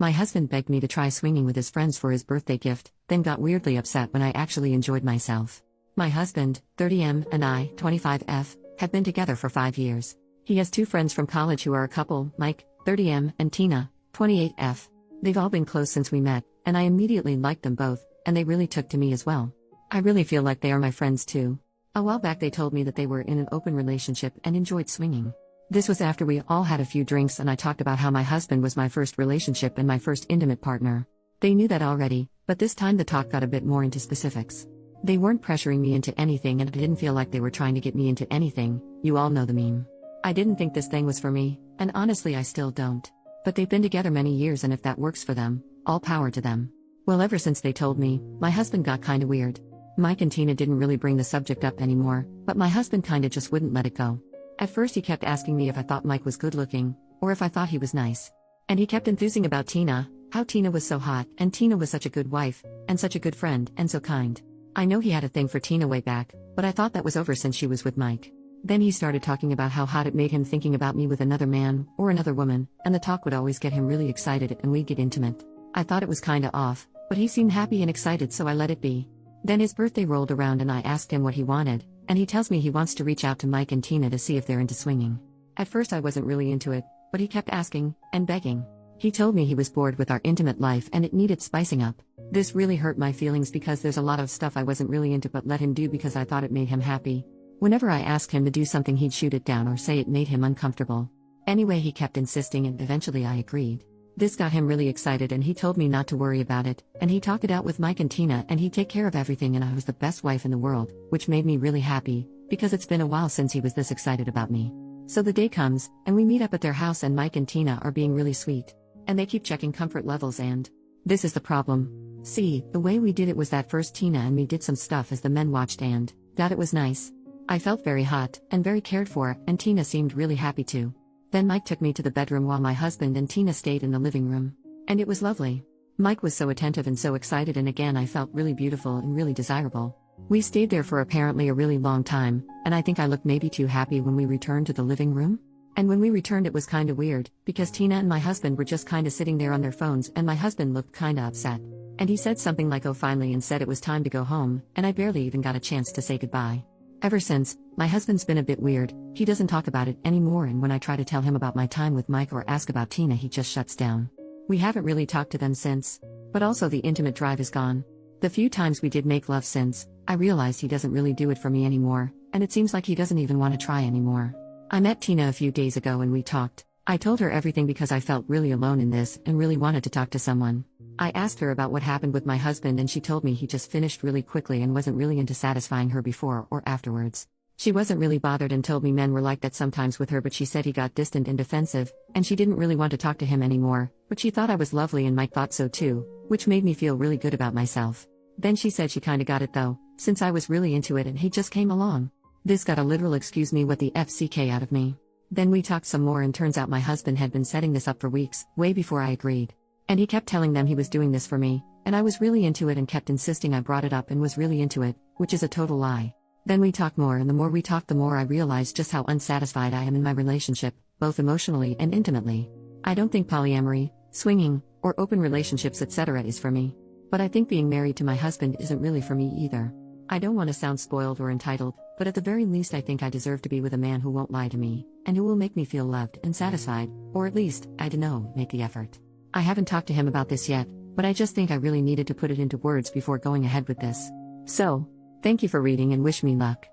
My husband begged me to try swinging with his friends for his birthday gift, then got weirdly upset when I actually enjoyed myself. My husband, 30M, and I, 25F, have been together for 5 years. He has 2 friends from college who are a couple, Mike, 30M, and Tina, 28F. They've all been close since we met, and I immediately liked them both, and they really took to me as well. I really feel like they are my friends too. A while back they told me that they were in an open relationship and enjoyed swinging. This was after we all had a few drinks and I talked about how my husband was my first relationship and my first intimate partner. They knew that already, but this time the talk got a bit more into specifics. They weren't pressuring me into anything and I didn't feel like they were trying to get me into anything. You all know the meme. I didn't think this thing was for me, and honestly I still don't. But they've been together many years and if that works for them, all power to them. Well, ever since they told me, my husband got kinda weird. Mike and Tina didn't really bring the subject up anymore, but my husband kinda just wouldn't let it go. At first he kept asking me if I thought Mike was good looking, or if I thought he was nice. And he kept enthusing about Tina, how Tina was so hot, and Tina was such a good wife, and such a good friend, and so kind. I know he had a thing for Tina way back, but I thought that was over since she was with Mike. Then he started talking about how hot it made him thinking about me with another man, or another woman, and the talk would always get him really excited and we'd get intimate. I thought it was kinda off, but he seemed happy and excited so I let it be. Then his birthday rolled around and I asked him what he wanted, and he tells me he wants to reach out to Mike and Tina to see if they're into swinging. At first I wasn't really into it, but he kept asking, and begging. He told me he was bored with our intimate life and it needed spicing up. This really hurt my feelings because there's a lot of stuff I wasn't really into but let him do because I thought it made him happy. Whenever I asked him to do something he'd shoot it down or say it made him uncomfortable. Anyway, he kept insisting and eventually I agreed. This got him really excited and he told me not to worry about it, and he talked it out with Mike and Tina and he'd take care of everything and I was the best wife in the world, which made me really happy, because it's been a while since he was this excited about me. So the day comes, and we meet up at their house and Mike and Tina are being really sweet. And they keep checking comfort levels and this is the problem. See, the way we did it was that first Tina and me did some stuff as the men watched and that it was nice. I felt very hot, and very cared for, and Tina seemed really happy too. Then Mike took me to the bedroom while my husband and Tina stayed in the living room. And it was lovely. Mike was so attentive and so excited and again I felt really beautiful and really desirable. We stayed there for apparently a really long time, and I think I looked maybe too happy when we returned to the living room. And when we returned it was kinda weird, because Tina and my husband were just kinda sitting there on their phones and my husband looked kinda upset. And he said something like oh finally and said it was time to go home, and I barely even got a chance to say goodbye. Ever since, my husband's been a bit weird. He doesn't talk about it anymore and when I try to tell him about my time with Mike or ask about Tina he just shuts down. We haven't really talked to them since. But also the intimate drive is gone. The few times we did make love since, I realized he doesn't really do it for me anymore, and it seems like he doesn't even want to try anymore. I met Tina a few days ago and we talked. I told her everything because I felt really alone in this and really wanted to talk to someone. I asked her about what happened with my husband and she told me he just finished really quickly and wasn't really into satisfying her before or afterwards. She wasn't really bothered and told me men were like that sometimes with her, but she said he got distant and defensive, and she didn't really want to talk to him anymore, but she thought I was lovely and Mike thought so too, which made me feel really good about myself. Then she said she kinda got it though, since I was really into it and he just came along. This got a literal excuse me what the FCK out of me. Then we talked some more and turns out my husband had been setting this up for weeks, way before I agreed. And he kept telling them he was doing this for me, and I was really into it and kept insisting I brought it up and was really into it, which is a total lie. Then we talked more and the more we talked the more I realized just how unsatisfied I am in my relationship, both emotionally and intimately. I don't think polyamory, swinging, or open relationships etc. is for me. But I think being married to my husband isn't really for me either. I don't want to sound spoiled or entitled, but at the very least I think I deserve to be with a man who won't lie to me, and who will make me feel loved and satisfied, or at least, I don't know, make the effort. I haven't talked to him about this yet, but I just think I really needed to put it into words before going ahead with this. So, thank you for reading and wish me luck.